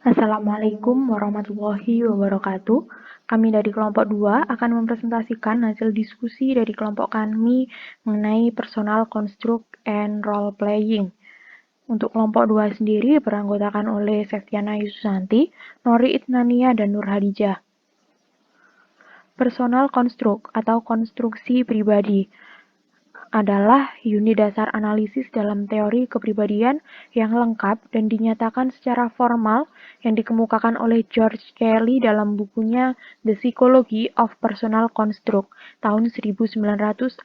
Assalamualaikum warahmatullahi wabarakatuh. Kami dari kelompok 2 akan mempresentasikan hasil diskusi dari kelompok kami mengenai personal construct and role playing. Untuk kelompok 2 sendiri beranggotakan oleh Septiana Yususanti, Nori Itnania, dan Nur Hadijah. Personal construct atau konstruksi pribadi adalah unit dasar analisis dalam teori kepribadian yang lengkap dan dinyatakan secara formal yang dikemukakan oleh George Kelly dalam bukunya The Psychology of Personal Construct tahun 1955.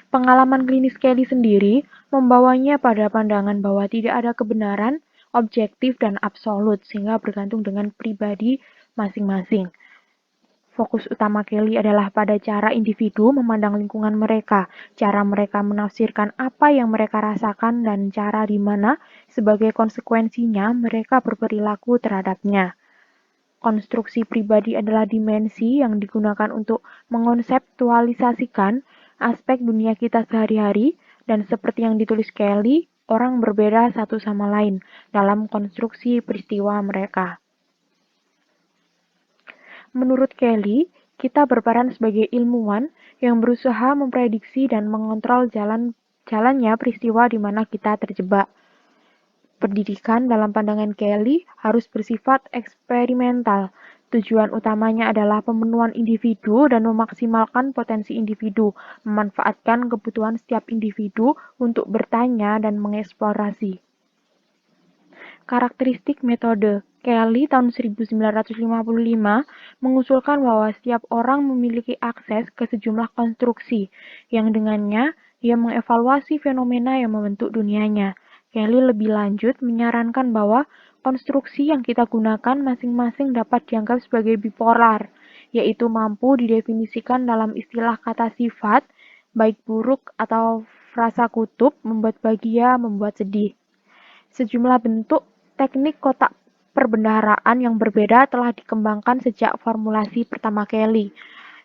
Pengalaman klinis Kelly sendiri membawanya pada pandangan bahwa tidak ada kebenaran objektif dan absolut sehingga bergantung dengan pribadi masing-masing. Fokus utama Kelly adalah pada cara individu memandang lingkungan mereka, cara mereka menafsirkan apa yang mereka rasakan, dan cara di mana, sebagai konsekuensinya, mereka berperilaku terhadapnya. Konstruksi pribadi adalah dimensi yang digunakan untuk mengonseptualisasikan aspek dunia kita sehari-hari, dan seperti yang ditulis Kelly, orang berbeda satu sama lain dalam konstruksi peristiwa mereka. Menurut Kelly, kita berperan sebagai ilmuwan yang berusaha memprediksi dan mengontrol jalannya peristiwa di mana kita terjebak. Pendidikan dalam pandangan Kelly harus bersifat eksperimental. Tujuan utamanya adalah pemenuhan individu dan memaksimalkan potensi individu, memanfaatkan kebutuhan setiap individu untuk bertanya dan mengeksplorasi. Karakteristik metode Kelly tahun 1955 mengusulkan bahwa setiap orang memiliki akses ke sejumlah konstruksi, yang dengannya ia mengevaluasi fenomena yang membentuk dunianya. Kelly lebih lanjut menyarankan bahwa konstruksi yang kita gunakan masing-masing dapat dianggap sebagai bipolar, yaitu mampu didefinisikan dalam istilah kata sifat, baik buruk atau frasa kutub, membuat bahagia, membuat sedih. Sejumlah bentuk teknik kotak perbendaharaan yang berbeda telah dikembangkan sejak formulasi pertama Kelly.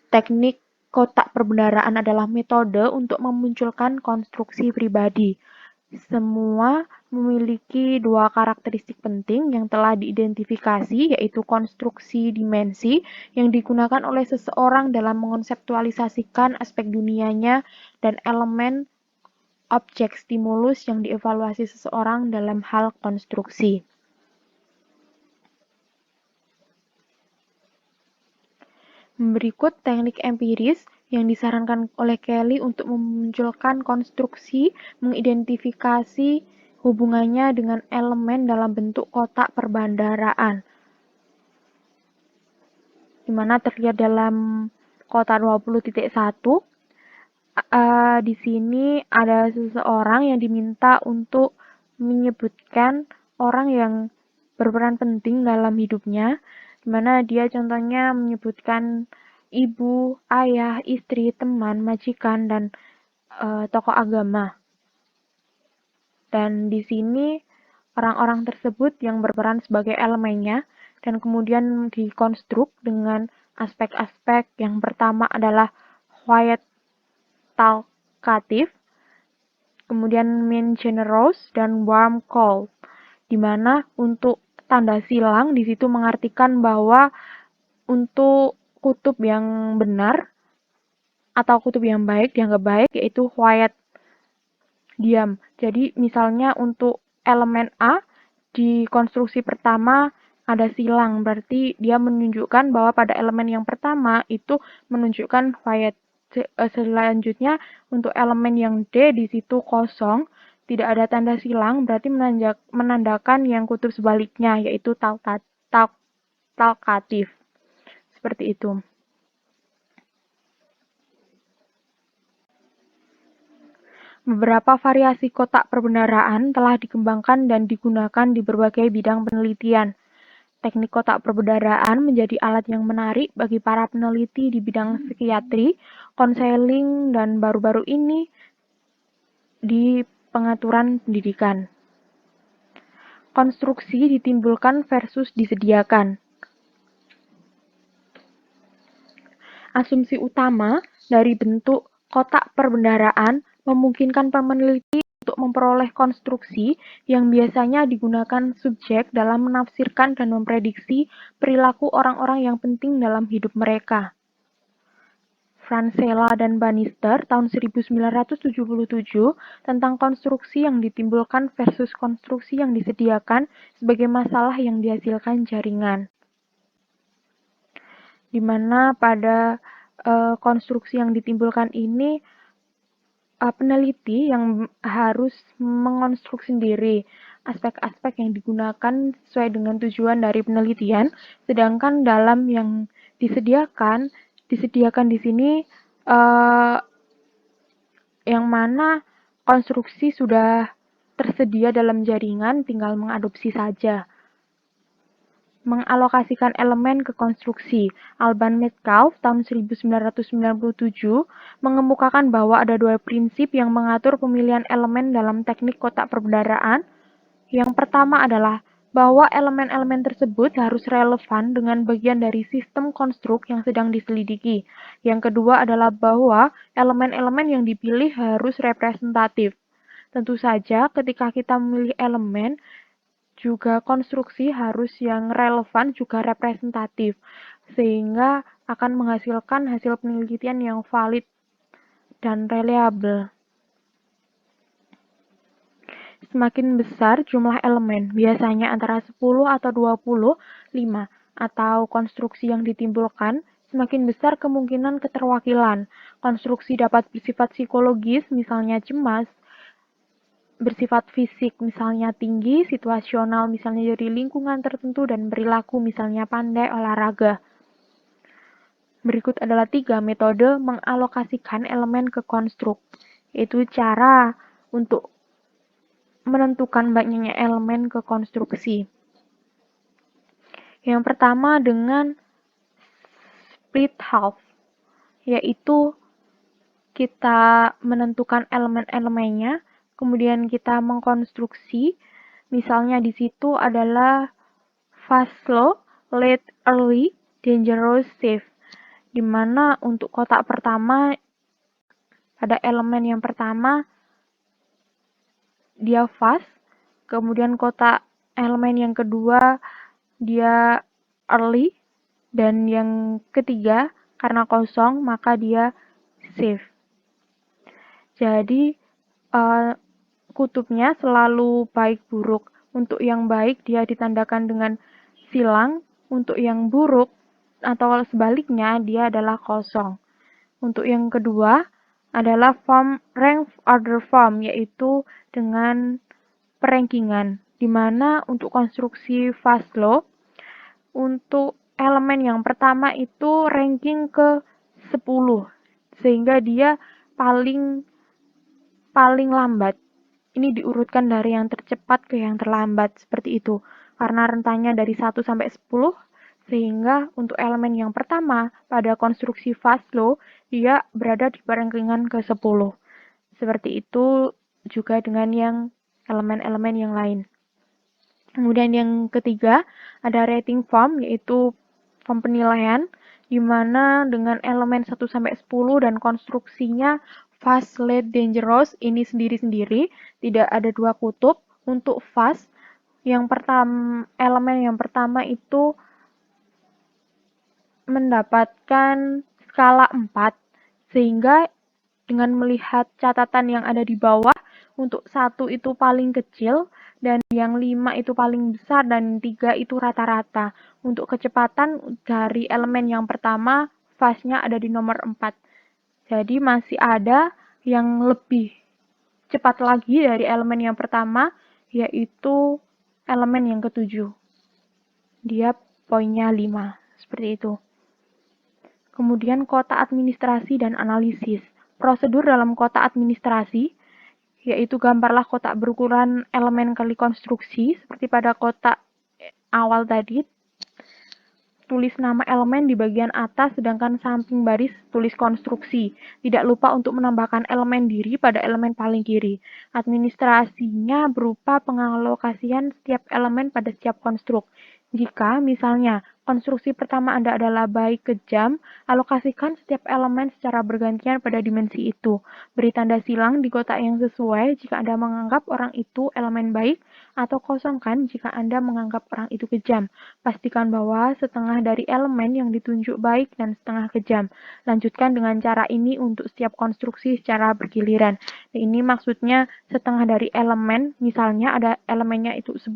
Teknik kotak perbendaharaan adalah metode untuk memunculkan konstruksi pribadi. Semua memiliki dua karakteristik penting yang telah diidentifikasi, yaitu konstruksi dimensi yang digunakan oleh seseorang dalam mengonseptualisasikan aspek dunianya dan elemen objek stimulus yang dievaluasi seseorang dalam hal konstruksi. Berikut teknik empiris yang disarankan oleh Kelly untuk memunculkan konstruksi mengidentifikasi hubungannya dengan elemen dalam bentuk kotak perbendaharaan, di mana terlihat dalam kotak 20.1. Di sini ada seseorang yang diminta untuk menyebutkan orang yang berperan penting dalam hidupnya, di mana dia contohnya menyebutkan ibu, ayah, istri, teman, majikan, dan tokoh agama. Dan di sini orang-orang tersebut yang berperan sebagai elemennya dan kemudian dikonstruk dengan aspek-aspek. Yang pertama adalah quiet talkative, kemudian mean generous, dan warm cold, di mana untuk tanda silang di situ mengartikan bahwa untuk kutub yang benar atau kutub yang baik dianggap baik yaitu quiet, diam. Jadi misalnya untuk elemen A di konstruksi pertama ada silang, berarti dia menunjukkan bahwa pada elemen yang pertama itu menunjukkan quiet. Selanjutnya untuk elemen yang D di situ kosong, tidak ada tanda silang, berarti menandakan yang kutub sebaliknya yaitu talkative. Seperti itu. Beberapa variasi kotak perbendaharaan telah dikembangkan dan digunakan di berbagai bidang penelitian. Teknik kotak perbendaharaan menjadi alat yang menarik bagi para peneliti di bidang psikiatri, konseling, dan baru-baru ini di pengaturan pendidikan. Konstruksi ditimbulkan versus disediakan. Asumsi utama dari bentuk kotak perbendaharaan memungkinkan peneliti untuk memperoleh konstruksi yang biasanya digunakan subjek dalam menafsirkan dan memprediksi perilaku orang-orang yang penting dalam hidup mereka. Francella dan Bannister tahun 1977 tentang konstruksi yang ditimbulkan versus konstruksi yang disediakan sebagai masalah yang dihasilkan jaringan. Di mana pada konstruksi yang ditimbulkan ini peneliti yang harus mengonstruksi sendiri aspek-aspek yang digunakan sesuai dengan tujuan dari penelitian, sedangkan dalam yang disediakan di sini yang mana konstruksi sudah tersedia dalam jaringan, tinggal mengadopsi saja. Mengalokasikan elemen ke konstruksi. Alban Metcalfe tahun 1997 mengemukakan bahwa ada dua prinsip yang mengatur pemilihan elemen dalam teknik kotak perbendaharaan. Yang pertama adalah bahwa elemen-elemen tersebut harus relevan dengan bagian dari sistem konstruk yang sedang diselidiki. Yang kedua adalah bahwa elemen-elemen yang dipilih harus representatif. Tentu saja ketika kita memilih elemen, juga konstruksi harus yang relevan juga representatif, sehingga akan menghasilkan hasil penelitian yang valid dan reliable. Semakin besar jumlah elemen, biasanya antara 10 atau 25, atau konstruksi yang ditimbulkan, semakin besar kemungkinan keterwakilan. Konstruksi dapat bersifat psikologis, misalnya cemas, bersifat fisik, misalnya tinggi, situasional, misalnya dari lingkungan tertentu, dan perilaku, misalnya pandai olahraga. Berikut adalah 3 metode mengalokasikan elemen ke konstruk, yaitu cara untuk menentukan banyaknya elemen ke konstruksi. Yang pertama dengan split half, yaitu kita menentukan elemen-elemennya, kemudian kita mengkonstruksi. Misalnya di situ adalah fast slow, late early, dangerous safe. Di mana untuk kotak pertama pada elemen yang pertama dia fast, kemudian kotak elemen yang kedua dia early, dan yang ketiga karena kosong maka dia safe. Jadi kutubnya selalu baik buruk. Untuk yang baik dia ditandakan dengan silang, untuk yang buruk atau sebaliknya dia adalah kosong. Untuk yang kedua adalah form rank order form, yaitu dengan perankingan, di mana untuk konstruksi fast low, untuk elemen yang pertama itu ranking ke 10, sehingga dia paling lambat. Ini diurutkan dari yang tercepat ke yang terlambat, seperti itu. Karena rentannya dari 1 sampai 10, sehingga untuk elemen yang pertama pada konstruksi fast low, dia berada di rankingan ke 10. Seperti itu juga dengan yang elemen-elemen yang lain. Kemudian yang ketiga, ada rating form, yaitu form penilaian, di mana dengan elemen 1 sampai 10 dan konstruksinya fast, late, dangerous ini sendiri-sendiri, tidak ada dua kutub. Untuk fast, elemen yang pertama itu mendapatkan skala 4, sehingga dengan melihat catatan yang ada di bawah, untuk 1 itu paling kecil, dan yang 5 itu paling besar, dan 3 itu rata-rata. Untuk kecepatan dari elemen yang pertama, fast-nya ada di nomor 4. Jadi masih ada yang lebih cepat lagi dari elemen yang pertama, yaitu elemen yang ketujuh. Dia poinnya 5, seperti itu. Kemudian kotak administrasi dan analisis. Prosedur dalam kotak administrasi, yaitu gambarlah kotak berukuran elemen kali konstruksi, seperti pada kotak awal tadi. Tulis nama elemen di bagian atas, sedangkan samping baris tulis konstruksi. Tidak lupa untuk menambahkan elemen diri pada elemen paling kiri. Administrasinya berupa pengalokasian setiap elemen pada setiap konstruk. Jika misalnya konstruksi pertama Anda adalah baik kejam, alokasikan setiap elemen secara bergantian pada dimensi itu. Beri tanda silang di kotak yang sesuai jika Anda menganggap orang itu elemen baik, atau kosongkan jika Anda menganggap orang itu kejam. Pastikan bahwa setengah dari elemen yang ditunjuk baik dan setengah kejam. Lanjutkan dengan cara ini untuk setiap konstruksi secara bergiliran. Ini maksudnya setengah dari elemen, misalnya ada elemennya itu 10,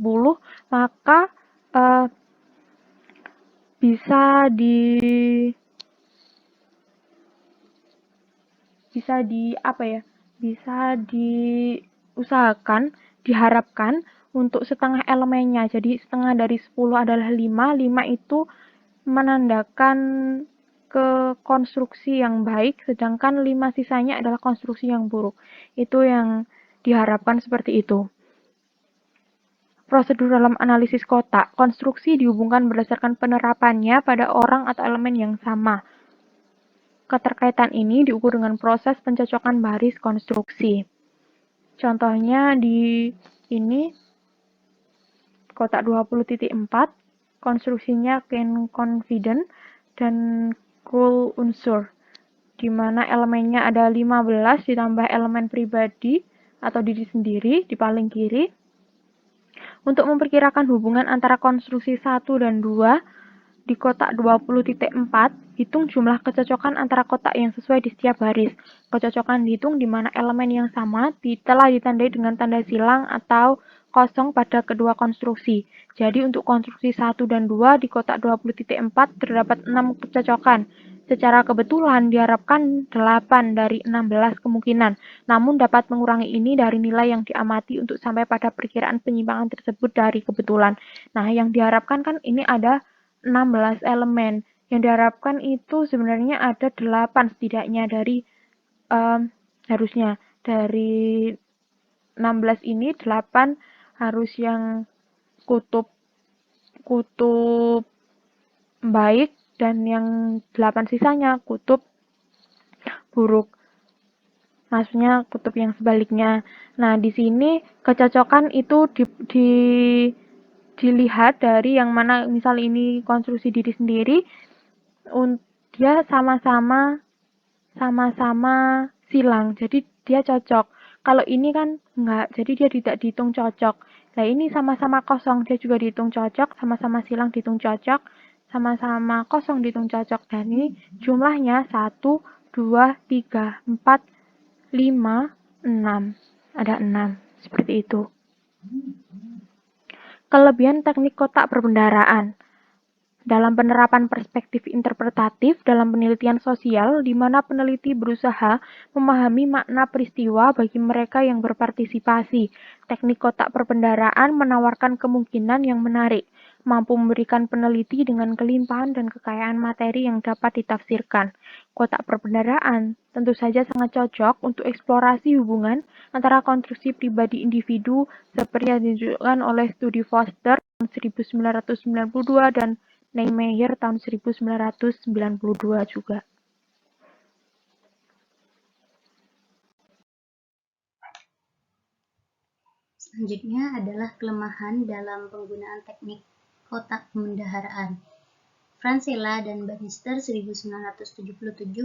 maka bisa di bisa di apa ya? Bisa diusahakan, diharapkan untuk setengah elemennya. Jadi setengah dari 10 adalah 5, 5 itu menandakan ke konstruksi yang baik, sedangkan 5 sisanya adalah konstruksi yang buruk. Itu yang diharapkan seperti itu. Prosedur dalam analisis kotak, konstruksi dihubungkan berdasarkan penerapannya pada orang atau elemen yang sama. Keterkaitan ini diukur dengan proses pencocokan baris konstruksi. Contohnya di ini kotak 20.4, konstruksinya can confident dan cool unsur, di mana elemennya ada 15 ditambah elemen pribadi atau diri sendiri di paling kiri. Untuk memperkirakan hubungan antara konstruksi 1 dan 2, di kotak 20.4, hitung jumlah kecocokan antara kotak yang sesuai di setiap baris. Kecocokan dihitung di mana elemen yang sama telah ditandai dengan tanda silang atau kosong pada kedua konstruksi. Jadi untuk konstruksi 1 dan 2 di kotak 20.4 terdapat 6 kecocokan. Secara kebetulan diharapkan 8 dari 16 kemungkinan, namun dapat mengurangi ini dari nilai yang diamati untuk sampai pada perkiraan penyimpangan tersebut dari kebetulan. Nah, yang diharapkan kan ini ada 16 elemen. Yang diharapkan itu sebenarnya ada 8 setidaknya dari harusnya dari 16 ini 8 harus yang kutub kutub baik dan yang 8 sisanya kutub buruk. Maksudnya kutub yang sebaliknya. Nah, di sini kecocokan itu dilihat dari yang mana misal ini konstruksi diri sendiri, dia sama-sama silang, jadi dia cocok. Kalau ini kan enggak, jadi dia tidak dihitung cocok. Nah, ini sama-sama kosong, dia juga dihitung cocok, sama-sama silang dihitung cocok, sama-sama kosong dihitung cocok. Dan ini jumlahnya 1, 2, 3, 4, 5, 6. Ada 6, seperti itu. Kelebihan teknik kotak perbendaharaan. Dalam penerapan perspektif interpretatif dalam penelitian sosial, di mana peneliti berusaha memahami makna peristiwa bagi mereka yang berpartisipasi, teknik kotak perbendaharaan menawarkan kemungkinan yang menarik, mampu memberikan peneliti dengan kelimpahan dan kekayaan materi yang dapat ditafsirkan. Kotak perbendaharaan tentu saja sangat cocok untuk eksplorasi hubungan antara konstruksi pribadi individu seperti yang ditunjukkan oleh studi Foster tahun 1992 dan Niemeyer tahun 1992 juga. Selanjutnya adalah kelemahan dalam penggunaan teknik kotak pembendaharaan. Francella dan Bannister 1977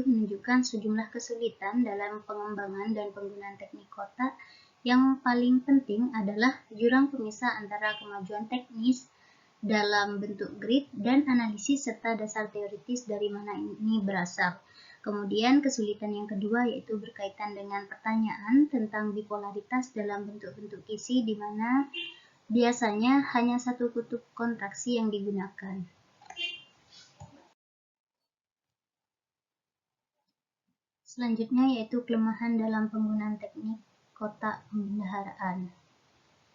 menunjukkan sejumlah kesulitan dalam pengembangan dan penggunaan teknik kotak. Yang paling penting adalah jurang pemisah antara kemajuan teknis dalam bentuk grid dan analisis serta dasar teoritis dari mana ini berasal. Kemudian kesulitan yang kedua yaitu berkaitan dengan pertanyaan tentang bipolaritas dalam bentuk-bentuk kisi di mana biasanya hanya satu kutub kontraksi yang digunakan. Selanjutnya yaitu kelemahan dalam penggunaan teknik kotak pembendaharaan.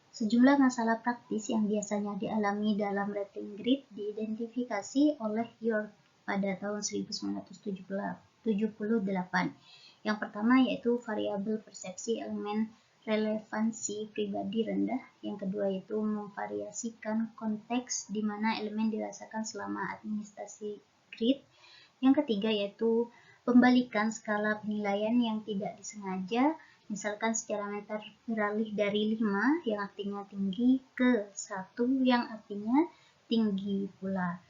Sejumlah masalah praktis yang biasanya dialami dalam rating grid diidentifikasi oleh York pada tahun 1978. Yang pertama yaitu variabel persepsi elemen relevansi pribadi rendah. Yang kedua yaitu memvariasikan konteks di mana elemen dirasakan selama administrasi grid. Yang ketiga yaitu pembalikan skala penilaian yang tidak disengaja. Misalkan secara meter beralih dari 5 yang artinya tinggi ke 1 yang artinya tinggi pula.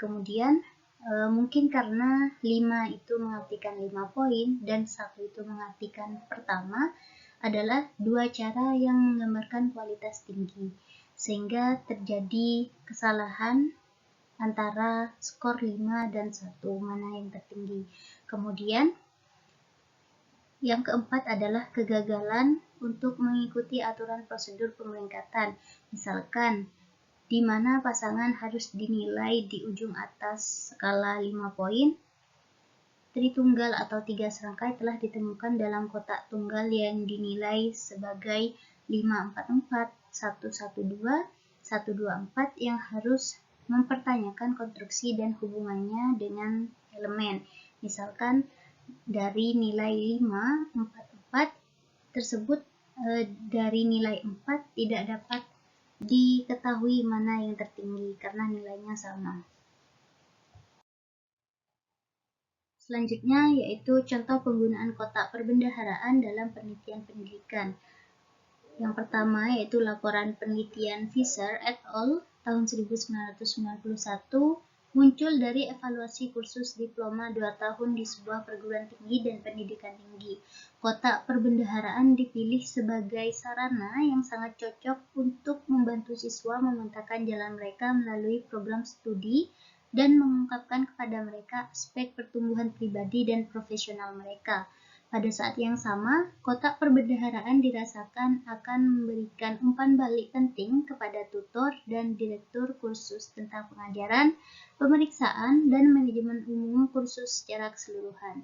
Kemudian mungkin karena 5 itu mengartikan 5 poin dan 1 itu mengartikan pertama, adalah dua cara yang menggambarkan kualitas tinggi, sehingga terjadi kesalahan antara skor 5 dan 1, mana yang tertinggi. Kemudian yang keempat adalah kegagalan untuk mengikuti aturan prosedur pemeringkatan, misalkan di mana pasangan harus dinilai di ujung atas skala 5 poin. Tritunggal atau 3 serangkai telah ditemukan dalam kotak tunggal yang dinilai sebagai 544, 112, 124 yang harus mempertanyakan konstruksi dan hubungannya dengan elemen. Misalkan dari nilai 544 tersebut dari nilai 4 tidak dapat diketahui mana yang tertinggi karena nilainya sama. Selanjutnya yaitu contoh penggunaan kotak perbendaharaan dalam penelitian pendidikan. Yang pertama yaitu laporan penelitian Fisher et al. Tahun 1991 muncul dari evaluasi kursus diploma 2 tahun di sebuah perguruan tinggi dan pendidikan tinggi. Kotak perbendaharaan dipilih sebagai sarana yang sangat cocok untuk membantu siswa memetakan jalan mereka melalui program studi dan mengungkapkan kepada mereka aspek pertumbuhan pribadi dan profesional mereka. Pada saat yang sama, kotak perbendaharaan dirasakan akan memberikan umpan balik penting kepada tutor dan direktur kursus tentang pengajaran, pemeriksaan, dan manajemen umum kursus secara keseluruhan.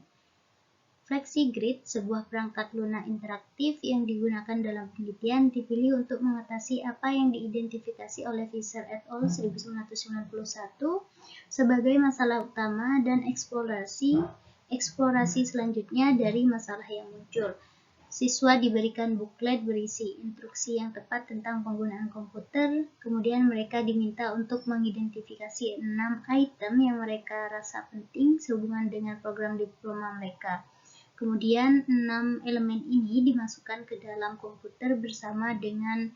FlexiGrid, sebuah perangkat lunak interaktif yang digunakan dalam penelitian, dipilih untuk mengatasi apa yang diidentifikasi oleh Fisher et al. 1991 sebagai masalah utama dan eksplorasi selanjutnya dari masalah yang muncul. Siswa diberikan buklet berisi instruksi yang tepat tentang penggunaan komputer, kemudian mereka diminta untuk mengidentifikasi 6 item yang mereka rasa penting sehubungan dengan program diploma mereka. Kemudian 6 elemen ini dimasukkan ke dalam komputer bersama dengan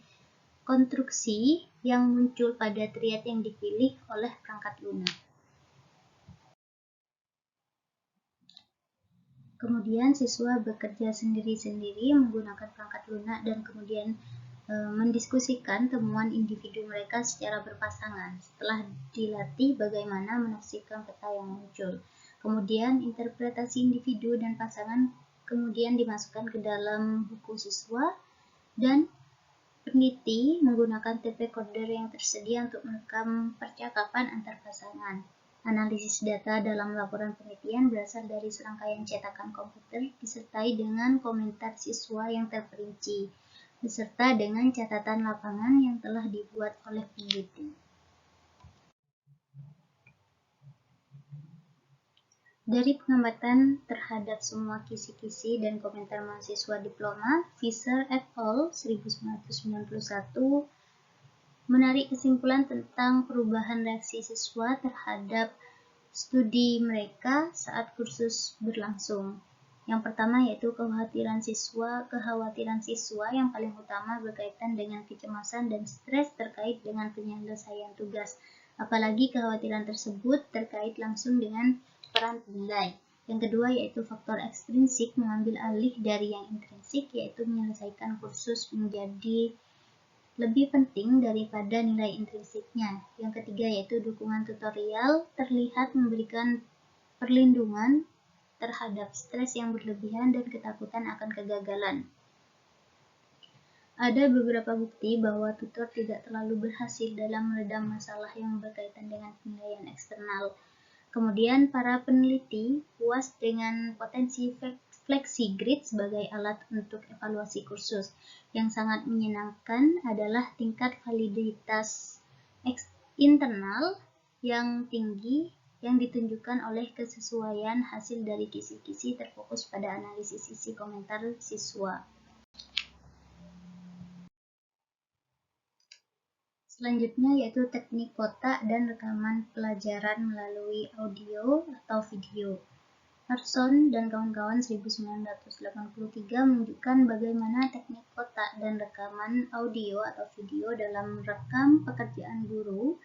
konstruksi yang muncul pada triad yang dipilih oleh perangkat lunak. Kemudian siswa bekerja sendiri-sendiri menggunakan perangkat lunak dan kemudian mendiskusikan temuan individu mereka secara berpasangan setelah dilatih bagaimana menafsirkan peta yang muncul. Kemudian interpretasi individu dan pasangan kemudian dimasukkan ke dalam buku siswa dan peneliti menggunakan tape recorder yang tersedia untuk merekam percakapan antar pasangan. Analisis data dalam laporan penelitian berasal dari serangkaian cetakan komputer disertai dengan komentar siswa yang terperinci, beserta dengan catatan lapangan yang telah dibuat oleh peneliti. Dari pengamatan terhadap semua kisi-kisi dan komentar mahasiswa diploma, Fisher et al. 1991 menarik kesimpulan tentang perubahan reaksi siswa terhadap studi mereka saat kursus berlangsung. Yang pertama yaitu kekhawatiran siswa yang paling utama berkaitan dengan kecemasan dan stres terkait dengan penyelesaian tugas. Apalagi kekhawatiran tersebut terkait langsung dengan peran penilai. Yang kedua yaitu faktor ekstrinsik mengambil alih dari yang intrinsik, yaitu menyelesaikan kursus menjadi lebih penting daripada nilai intrinsiknya. Yang ketiga yaitu dukungan tutorial terlihat memberikan perlindungan terhadap stres yang berlebihan dan ketakutan akan kegagalan. Ada beberapa bukti bahwa tutor tidak terlalu berhasil dalam meredam masalah yang berkaitan dengan penilaian eksternal. Kemudian para peneliti puas dengan potensi FlexiGrid sebagai alat untuk evaluasi kursus. Yang sangat menyenangkan adalah tingkat validitas internal yang tinggi yang ditunjukkan oleh kesesuaian hasil dari kisi-kisi terfokus pada analisis isi komentar siswa. Selanjutnya yaitu teknik kotak dan rekaman pelajaran melalui audio atau video. Harson dan kawan-kawan 1983 menunjukkan bagaimana teknik kotak dan rekaman audio atau video dalam merekam pekerjaan guru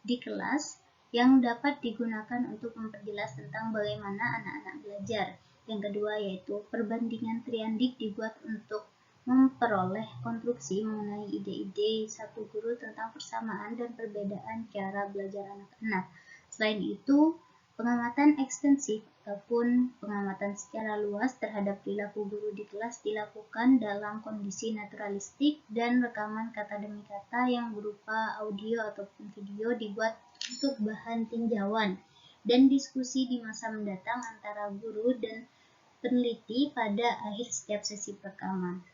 di kelas yang dapat digunakan untuk memperjelas tentang bagaimana anak-anak belajar. Yang kedua yaitu perbandingan triadik dibuat untuk memperoleh konstruksi mengenai ide-ide satu guru tentang persamaan dan perbedaan cara belajar anak-anak. Selain itu, pengamatan ekstensif ataupun pengamatan secara luas terhadap perilaku guru di kelas dilakukan dalam kondisi naturalistik dan rekaman kata demi kata yang berupa audio ataupun video dibuat untuk bahan tinjauan dan diskusi di masa mendatang antara guru dan peneliti pada akhir setiap sesi perekaman.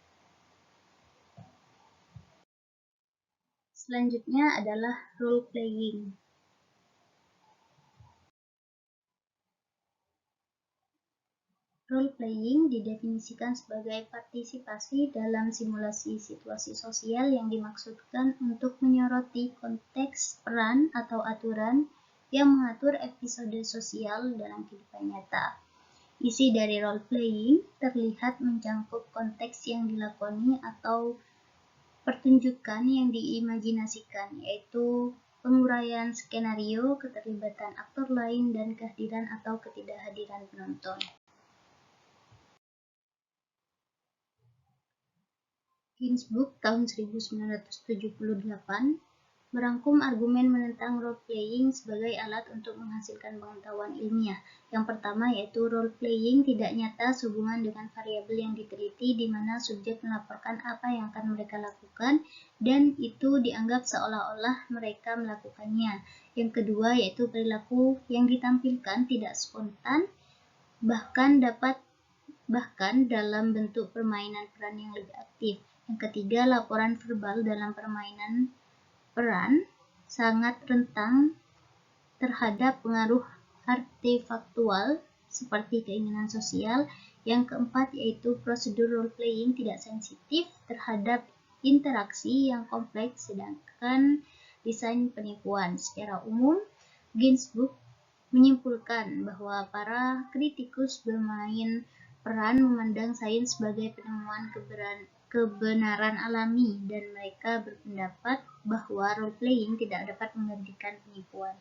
Selanjutnya adalah role playing. Role playing didefinisikan sebagai partisipasi dalam simulasi situasi sosial yang dimaksudkan untuk menyoroti konteks peran atau aturan yang mengatur episode sosial dalam kehidupan nyata. Isi dari role playing terlihat mencangkup konteks yang dilakoni atau pertunjukan yang diimajinasikan, yaitu penguraian skenario, keterlibatan aktor lain, dan kehadiran atau ketidakhadiran penonton. Ginsburg tahun 1978 merangkum argumen menentang role-playing sebagai alat untuk menghasilkan pengetahuan ilmiah. Yang pertama yaitu role-playing tidak nyata sehubungan dengan variabel yang diteliti di mana subjek melaporkan apa yang akan mereka lakukan dan itu dianggap seolah-olah mereka melakukannya. Yang kedua yaitu perilaku yang ditampilkan tidak spontan, bahkan dalam bentuk permainan peran yang lebih aktif. Yang ketiga, laporan verbal dalam permainan peran sangat rentan terhadap pengaruh artefaktual seperti keinginan sosial. Yang keempat yaitu prosedur role playing tidak sensitif terhadap interaksi yang kompleks, sedangkan desain penipuan. Secara umum, Ginsburg menyimpulkan bahwa para kritikus bermain peran memandang sains sebagai penemuan kebenaran alami dan mereka berpendapat bahwa role playing tidak dapat menggantikan penipuan.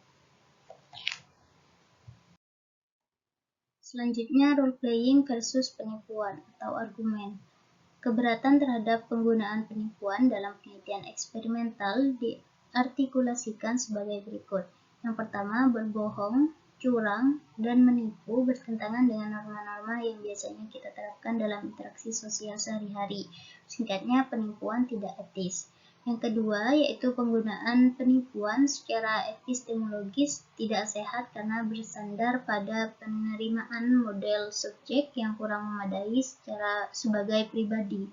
Selanjutnya, role playing versus penipuan atau argumen. Keberatan terhadap penggunaan penipuan dalam penelitian eksperimental diartikulasikan sebagai berikut. Yang pertama, berbohong, curang, dan menipu bertentangan dengan norma-norma yang biasanya kita terapkan dalam interaksi sosial sehari-hari. Singkatnya, penipuan tidak etis. Yang kedua, yaitu penggunaan penipuan secara epistemologis tidak sehat karena bersandar pada penerimaan model subjek yang kurang memadai sebagai pribadi.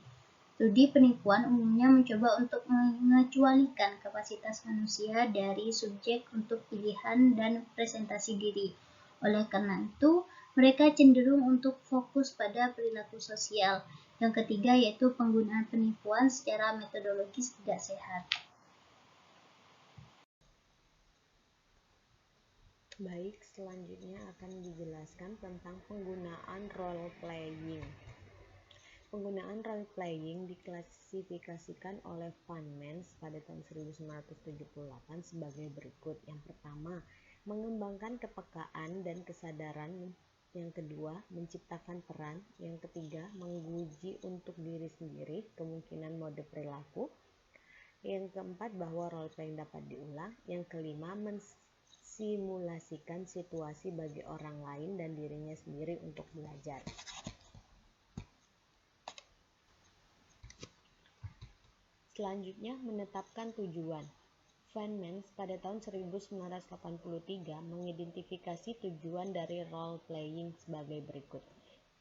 Studi penipuan umumnya mencoba untuk mengecualikan kapasitas manusia dari subjek untuk pilihan dan presentasi diri. Oleh karena itu, mereka cenderung untuk fokus pada perilaku sosial. Yang ketiga yaitu penggunaan penipuan secara metodologis tidak sehat. Baik, selanjutnya akan dijelaskan tentang penggunaan role playing. Penggunaan role playing diklasifikasikan oleh Van Mens pada tahun 1978 sebagai berikut. Yang pertama, mengembangkan kepekaan dan kesadaran. Yang kedua, menciptakan peran. Yang ketiga, menguji untuk diri sendiri kemungkinan mode perilaku. Yang keempat, bahwa role playing dapat diulang. Yang kelima, simulasikan situasi bagi orang lain dan dirinya sendiri untuk belajar. Selanjutnya, menetapkan tujuan. Van Mens pada tahun 1983 mengidentifikasi tujuan dari role playing sebagai berikut.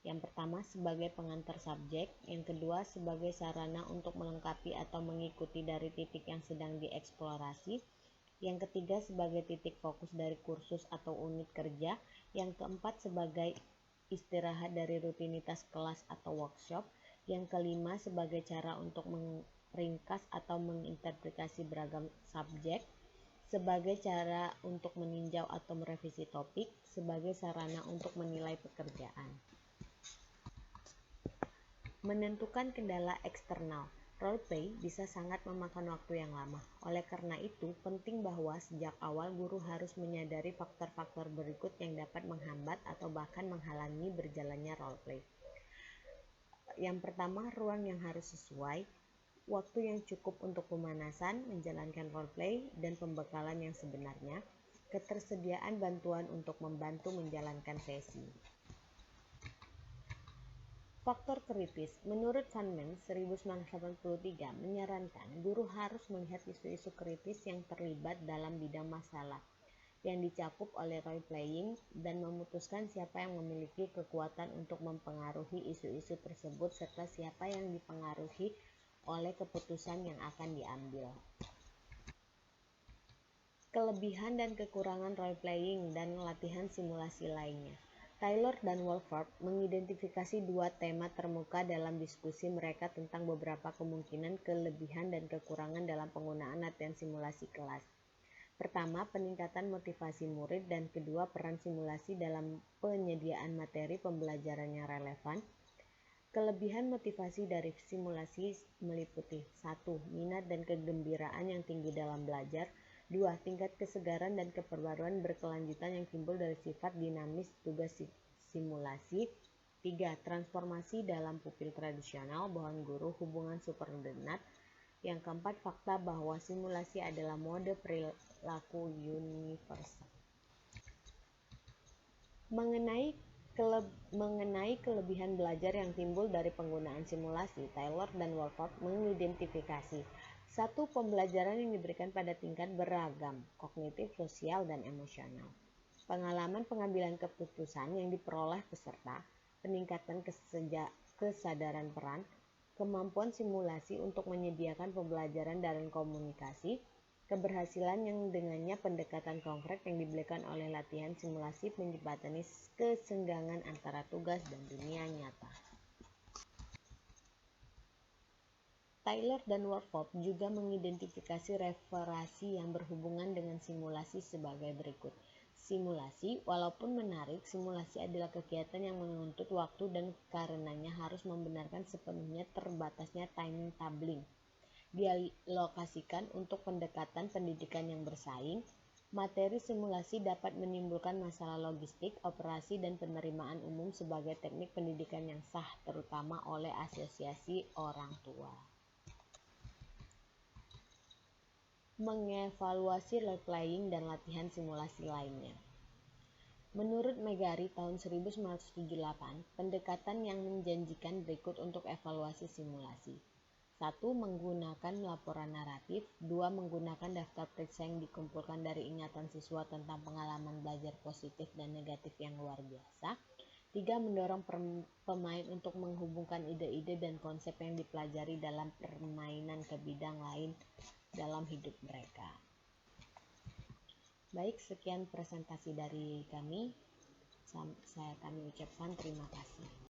Yang pertama, sebagai pengantar subjek. Yang kedua, sebagai sarana untuk melengkapi atau mengikuti dari titik yang sedang dieksplorasi. Yang ketiga, sebagai titik fokus dari kursus atau unit kerja. Yang keempat, sebagai istirahat dari rutinitas kelas atau workshop. Yang kelima, sebagai cara untuk meringkas atau menginterpretasi beragam subjek. Sebagai cara untuk meninjau atau merevisi topik. Sebagai sarana untuk menilai pekerjaan. Menentukan kendala eksternal. Roleplay bisa sangat memakan waktu yang lama. Oleh karena itu, penting bahwa sejak awal guru harus menyadari faktor-faktor berikut yang dapat menghambat atau bahkan menghalangi berjalannya roleplay. Yang pertama, ruang yang harus sesuai, waktu yang cukup untuk pemanasan, menjalankan roleplay, dan pembekalan yang sebenarnya, ketersediaan bantuan untuk membantu menjalankan sesi. Faktor kritis. Menurut Feynman 1983 menyarankan guru harus melihat isu-isu kritis yang terlibat dalam bidang masalah yang dicakup oleh role-playing dan memutuskan siapa yang memiliki kekuatan untuk mempengaruhi isu-isu tersebut serta siapa yang dipengaruhi oleh keputusan yang akan diambil. Kelebihan dan kekurangan role-playing dan latihan simulasi lainnya. Taylor dan Wolford mengidentifikasi dua tema termuka dalam diskusi mereka tentang beberapa kemungkinan kelebihan dan kekurangan dalam penggunaan latihan simulasi kelas. Pertama, peningkatan motivasi murid, dan kedua, peran simulasi dalam penyediaan materi pembelajaran yang relevan. Kelebihan motivasi dari simulasi meliputi 1. Minat dan kegembiraan yang tinggi dalam belajar. 2. Tingkat kesegaran dan keperbaruan berkelanjutan yang timbul dari sifat dinamis tugas simulasi. 3. Transformasi dalam pupil tradisional, bahan guru, hubungan subordinat. Yang keempat, fakta bahwa simulasi adalah mode perilaku universal. Mengenai kelebihan belajar yang timbul dari penggunaan simulasi, Taylor dan Wolford mengidentifikasi 1. Pembelajaran yang diberikan pada tingkat beragam, kognitif, sosial, dan emosional. Pengalaman pengambilan keputusan yang diperoleh peserta, peningkatan kesadaran peran, kemampuan simulasi untuk menyediakan pembelajaran dan komunikasi, keberhasilan yang dengannya pendekatan konkret yang diberikan oleh latihan simulasi menjembatani kesenggangan antara tugas dan dunia nyata. Taylor dan Wolford juga mengidentifikasi referensi yang berhubungan dengan simulasi sebagai berikut. Simulasi, walaupun menarik, simulasi adalah kegiatan yang menuntut waktu dan karenanya harus membenarkan sepenuhnya terbatasnya timetabling. Dialokasikan untuk pendekatan pendidikan yang bersaing, materi simulasi dapat menimbulkan masalah logistik, operasi, dan penerimaan umum sebagai teknik pendidikan yang sah, terutama oleh asosiasi orang tua. Mengevaluasi role-playing dan latihan simulasi lainnya. Menurut Megari tahun 1978, pendekatan yang menjanjikan berikut untuk evaluasi simulasi. 1. Menggunakan laporan naratif. 2. Menggunakan daftar periksa yang dikumpulkan dari ingatan siswa tentang pengalaman belajar positif dan negatif yang luar biasa. 3. Mendorong pemain untuk menghubungkan ide-ide dan konsep yang dipelajari dalam permainan ke bidang lain dalam hidup mereka. Baik, sekian presentasi dari kami. Kami ucapkan terima kasih.